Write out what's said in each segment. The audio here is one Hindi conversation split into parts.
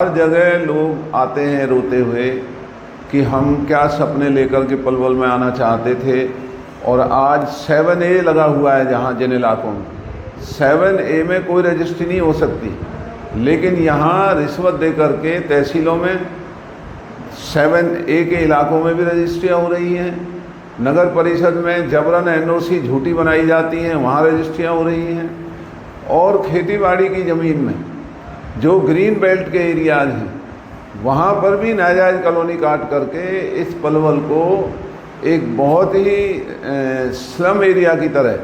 हर जगह लोग आते हैं रोते हुए कि हम क्या सपने लेकर के पलवल में आना चाहते थे, और आज 7A लगा हुआ है जहाँ जिन इलाकों में 7A में कोई रजिस्ट्री नहीं हो सकती, लेकिन यहाँ रिश्वत दे करके तहसीलों में 7A के इलाकों में भी रजिस्ट्रियाँ हो रही हैं। नगर परिषद में जबरन NOC झूठी बनाई जाती हैं, वहाँ रजिस्ट्रियाँ हो रही हैं। और खेतीबाड़ी की ज़मीन में जो ग्रीन बेल्ट के एरियाज हैं वहाँ पर भी नाजायज़ कॉलोनी काट करके इस पलवल को एक बहुत ही स्लम एरिया की तरह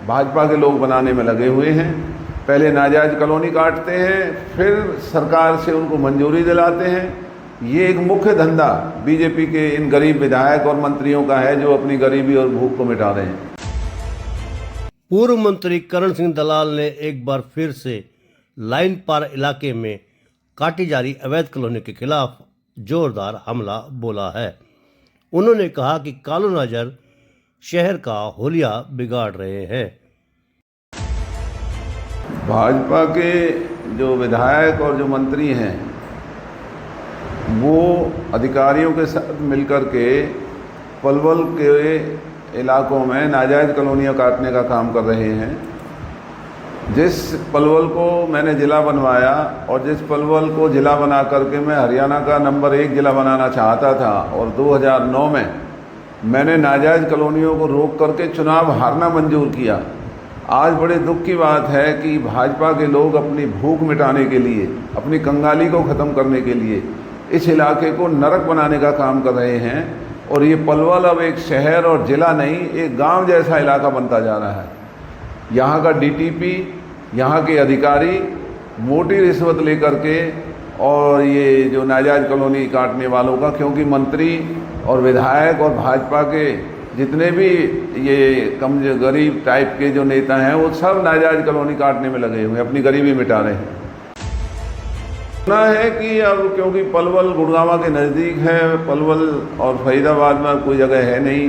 भाजपा के लोग बनाने में लगे हुए हैं। पहले नाजायज़ कॉलोनी काटते हैं, फिर सरकार से उनको मंजूरी दिलाते हैं। ये एक मुख्य धंधा बीजेपी के इन गरीब विधायक और मंत्रियों का है जो अपनी गरीबी और भूख को मिटा रहे हैं। पूर्व मंत्री करण सिंह दलाल ने एक बार फिर से लाइन पार इलाके में काटी जा रही अवैध कॉलोनी के खिलाफ जोरदार हमला बोला है। उन्होंने कहा कि कालो नजर शहर का होलिया बिगाड़ रहे हैं। भाजपा के जो विधायक और जो मंत्री हैं वो अधिकारियों के साथ मिलकर के पलवल के इलाकों में नाजायज़ कॉलोनियाँ काटने का काम कर रहे हैं। जिस पलवल को मैंने ज़िला बनवाया और जिस पलवल को ज़िला बना करके मैं हरियाणा का नंबर 1 ज़िला बनाना चाहता था, और 2009 में मैंने नाजायज़ कॉलोनियों को रोक करके चुनाव हारना मंजूर किया। आज बड़े दुख की बात है कि भाजपा के लोग अपनी भूख मिटाने के लिए, अपनी कंगाली को ख़त्म करने के लिए इस इलाके को नरक बनाने का काम कर रहे हैं। और ये पलवल अब एक शहर और ज़िला नहीं, एक गांव जैसा इलाका बनता जा रहा है। यहाँ का DTP, यहाँ के अधिकारी मोटी रिश्वत लेकर के, और ये जो नाजायज़ कॉलोनी काटने वालों का, क्योंकि मंत्री और विधायक और भाजपा के जितने भी ये कम गरीब टाइप के जो नेता हैं वो सब नाजायज़ कॉलोनी काटने में लगे हुए, अपनी गरीबी मिटा रहे हैं। सुना है कि अब क्योंकि पलवल गुड़गांव के नज़दीक है, पलवल और फरीदाबाद में कोई जगह है नहीं,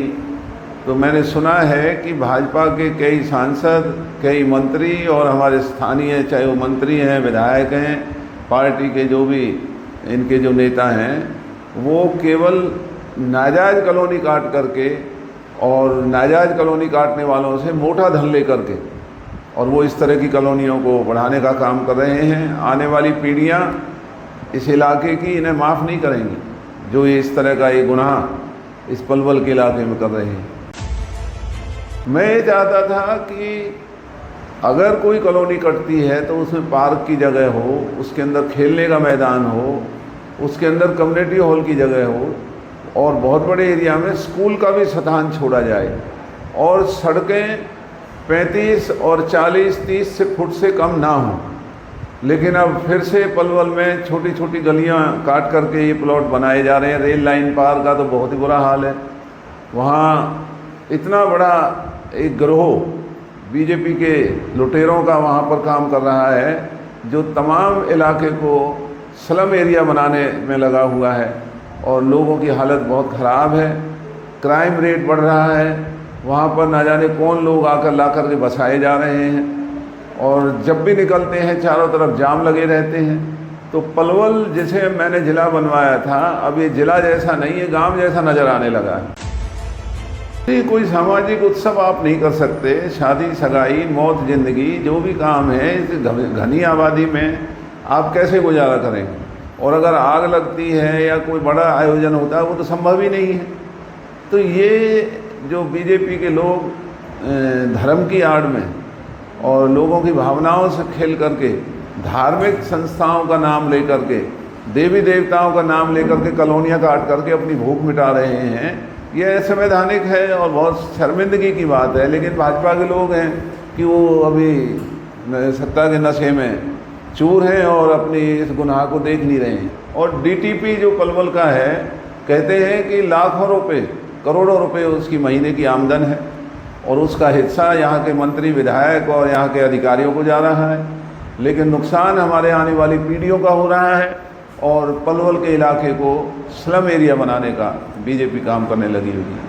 तो मैंने सुना है कि भाजपा के कई सांसद, कई मंत्री और हमारे स्थानीय, चाहे वो मंत्री हैं, विधायक हैं, पार्टी के जो भी इनके जो नेता हैं, वो केवल नाजायज़ कॉलोनी काट करके और नाजायज़ कॉलोनी काटने वालों से मोटा धन ले करके और वो इस तरह की कॉलोनियों को बढ़ाने का काम कर रहे हैं। आने वाली पीढ़ियाँ इस इलाके की इन्हें माफ़ नहीं करेंगी जो ये इस तरह का ये गुनाह इस पलवल के इलाके में कर रहे हैं। मैं ये चाहता था कि अगर कोई कॉलोनी कटती है तो उसमें पार्क की जगह हो, उसके अंदर खेलने का मैदान हो, उसके अंदर कम्युनिटी हॉल की जगह हो, और बहुत बड़े एरिया में स्कूल का भी स्थान छोड़ा जाए, और सड़कें 35 और 40-30 फुट से कम ना हो। लेकिन अब फिर से पलवल में छोटी छोटी गलियां काट करके ये प्लॉट बनाए जा रहे हैं। रेल लाइन पार का तो बहुत ही बुरा हाल है। वहाँ इतना बड़ा एक गिरोह बीजेपी के लुटेरों का वहाँ पर काम कर रहा है जो तमाम इलाके को स्लम एरिया बनाने में लगा हुआ है, और लोगों की हालत बहुत ख़राब है। क्राइम रेट बढ़ रहा है, वहाँ पर ना जाने कौन लोग आकर ला कर के बसाए जा रहे हैं, और जब भी निकलते हैं चारों तरफ जाम लगे रहते हैं। तो पलवल जिसे मैंने ज़िला बनवाया था अब ये ज़िला जैसा नहीं है, गांव जैसा नज़र आने लगा है। कोई सामाजिक उत्सव आप नहीं कर सकते, शादी सगाई मौत ज़िंदगी जो भी काम है इस घनी आबादी में आप कैसे गुजारा करेंगे। और अगर आग लगती है या कोई बड़ा आयोजन होता है वो तो संभव ही नहीं है। तो ये जो बीजेपी के लोग धर्म की आड़ में और लोगों की भावनाओं से खेल करके धार्मिक संस्थाओं का नाम लेकर के, देवी देवताओं का नाम लेकर के कॉलोनियाँ काट करके अपनी भूख मिटा रहे हैं, ये असंवैधानिक है और बहुत शर्मिंदगी की बात है। लेकिन भाजपा के लोग हैं कि वो अभी सत्ता के नशे में चूर हैं और अपनी इस गुनाह को देख नहीं रहे हैं। और DTP जो पलवल का है कहते हैं कि लाखों रुपए, करोड़ों रुपए उसकी महीने की आमदन है, और उसका हिस्सा यहाँ के मंत्री, विधायक और यहाँ के अधिकारियों को जा रहा है। लेकिन नुकसान हमारे आने वाली पीढ़ियों का हो रहा है, और पलवल के इलाके को स्लम एरिया बनाने का बीजेपी काम करने लगी हुई है।